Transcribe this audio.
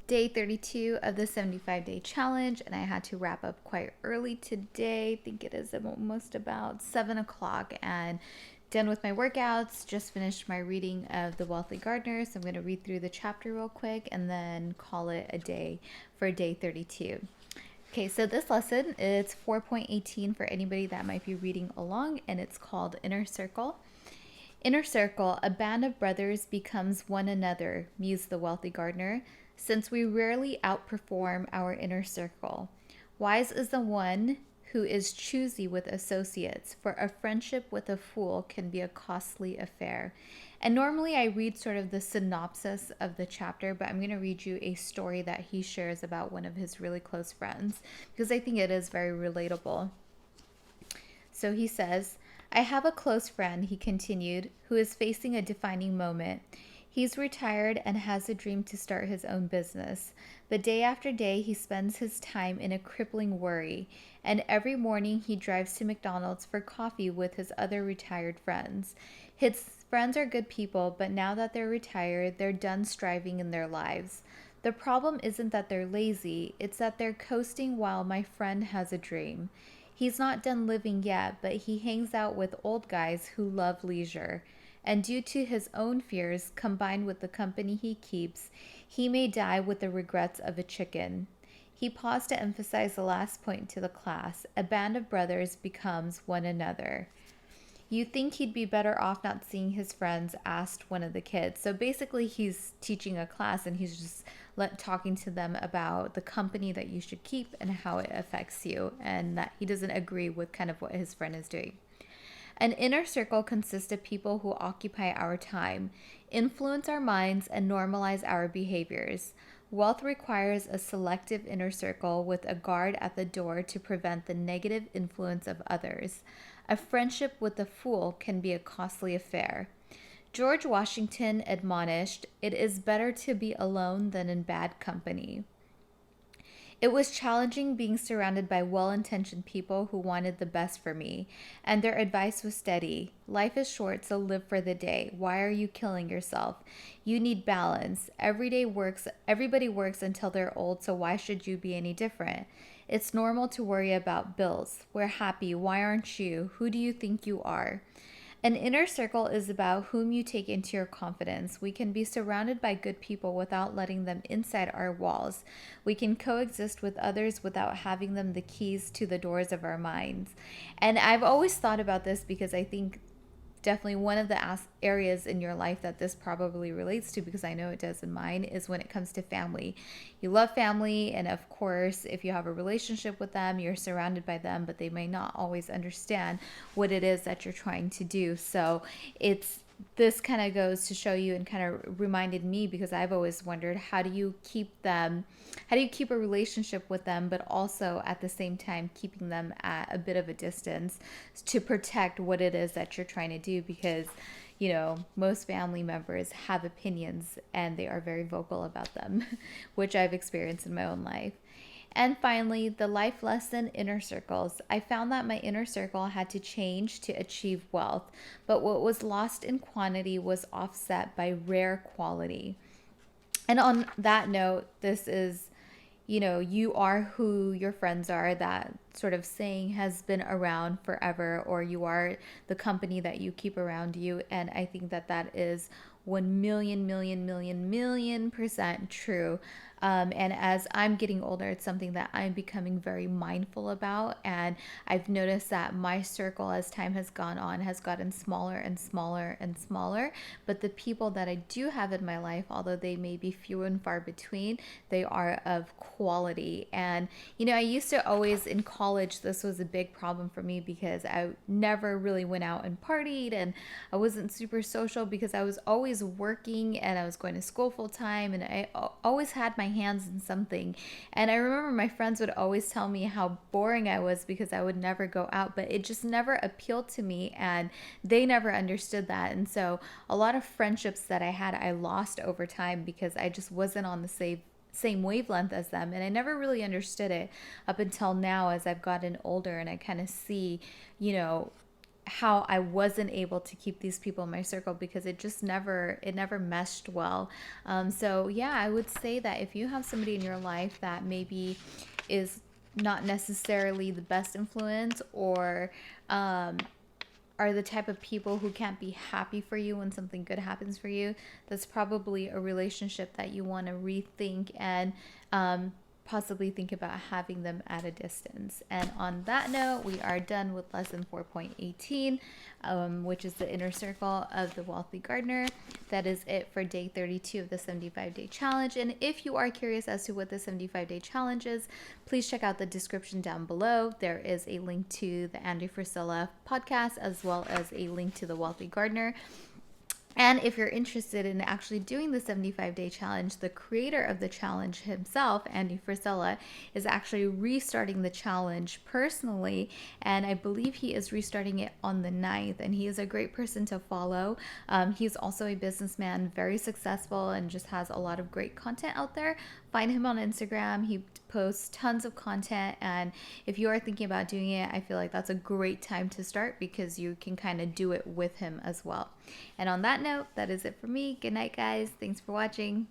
day 32 of the 75-day challenge, and I had to wrap up quite early today. I think it is almost about 7 o'clock, and done with my workouts. Just finished my reading of The Wealthy Gardener, so I'm going to read through the chapter real quick and then call it a day for day 32. Okay, so this lesson is 4.18 for anybody that might be reading along, and it's called Inner Circle. Inner circle, a band of brothers becomes one another, mused the wealthy gardener, since we rarely outperform our inner circle. Wise is the one who is choosy with associates, for a friendship with a fool can be a costly affair. And normally I read sort of the synopsis of the chapter, but I'm going to read you a story that he shares about one of his really close friends, because I think it is very relatable. So he says, I have a close friend, he continued, who is facing a defining moment. He's retired and has a dream to start his own business. But day after day, he spends his time in a crippling worry. And every morning, he drives to McDonald's for coffee with his other retired friends. His friends are good people, but now that they're retired, they're done striving in their lives. The problem isn't that they're lazy, it's that they're coasting while my friend has a dream. He's not done living yet, but he hangs out with old guys who love leisure. And due to his own fears, combined with the company he keeps, he may die with the regrets of a chicken. He paused to emphasize the last point to the class. A band of brothers becomes one another. You think he'd be better off not seeing his friends, asked one of the kids. So basically he's teaching a class and he's just talking to them about the company that you should keep and how it affects you, and that he doesn't agree with kind of what his friend is doing. An inner circle consists of people who occupy our time, influence our minds, and normalize our behaviors. Wealth requires a selective inner circle with a guard at the door to prevent the negative influence of others. A friendship with a fool can be a costly affair. George Washington admonished, "It is better to be alone than in bad company." It was challenging being surrounded by well-intentioned people who wanted the best for me, and their advice was steady. Life is short, so live for the day. Why are you killing yourself? You need balance. Everybody works until they're old, so why should you be any different? It's normal to worry about bills. We're happy. Why aren't you? Who do you think you are? An inner circle is about whom you take into your confidence. We can be surrounded by good people without letting them inside our walls. We can coexist with others without having them the keys to the doors of our minds. And I've always thought about this because I think definitely one of the areas in your life that this probably relates to, because I know it does in mine, is when it comes to family. You love family, and of course, if you have a relationship with them, you're surrounded by them, but they may not always understand what it is that you're trying to do. So this kind of goes to show you, and kind of reminded me, because I've always wondered, how do you keep a relationship with them, but also at the same time keeping them at a bit of a distance to protect what it is that you're trying to do? Because most family members have opinions and they are very vocal about them, which I've experienced in my own life. And finally, the life lesson, inner circles. I found that my inner circle had to change to achieve wealth, but what was lost in quantity was offset by rare quality. And on that note, this is, you are who your friends are. That sort of saying has been around forever, or you are the company that you keep around you. And I think that that is 1 million% true. And as I'm getting older, it's something that I'm becoming very mindful about. And I've noticed that my circle, as time has gone on, has gotten smaller and smaller and smaller. But the people that I do have in my life, although they may be few and far between, they are of quality. And, I used to always, in college, this was a big problem for me because I never really went out and partied, and I wasn't super social because I was always working and I was going to school full time, and I always had my hands in something. And I remember my friends would always tell me how boring I was because I would never go out, but it just never appealed to me, and they never understood that. And so a lot of friendships that I had, I lost over time because I just wasn't on the same wavelength as them. And I never really understood it up until now, as I've gotten older, and I kind of see, how I wasn't able to keep these people in my circle because it never meshed well. So yeah, I would say that if you have somebody in your life that maybe is not necessarily the best influence, or are the type of people who can't be happy for you when something good happens for you, that's probably a relationship that you want to rethink and possibly think about having them at a distance. And on that note, we are done with lesson 4.18, which is the inner circle of the wealthy gardener. That is it for day 32 of the 75-day challenge. And if you are curious as to what the 75-day challenge is, please check out the description down below. There is a link to the Andy Frisella podcast, as well as a link to the wealthy gardener. And if you're interested in actually doing the 75-day challenge, the creator of the challenge himself, Andy Frisella, is actually restarting the challenge personally. And I believe he is restarting it on the 9th. And he is a great person to follow. He's also a businessman, very successful, and just has a lot of great content out there. Find him on Instagram. He posts tons of content, and if you are thinking about doing it, I feel like that's a great time to start because you can kind of do it with him as well. And on that note, that is it for me. Good night, guys. Thanks for watching.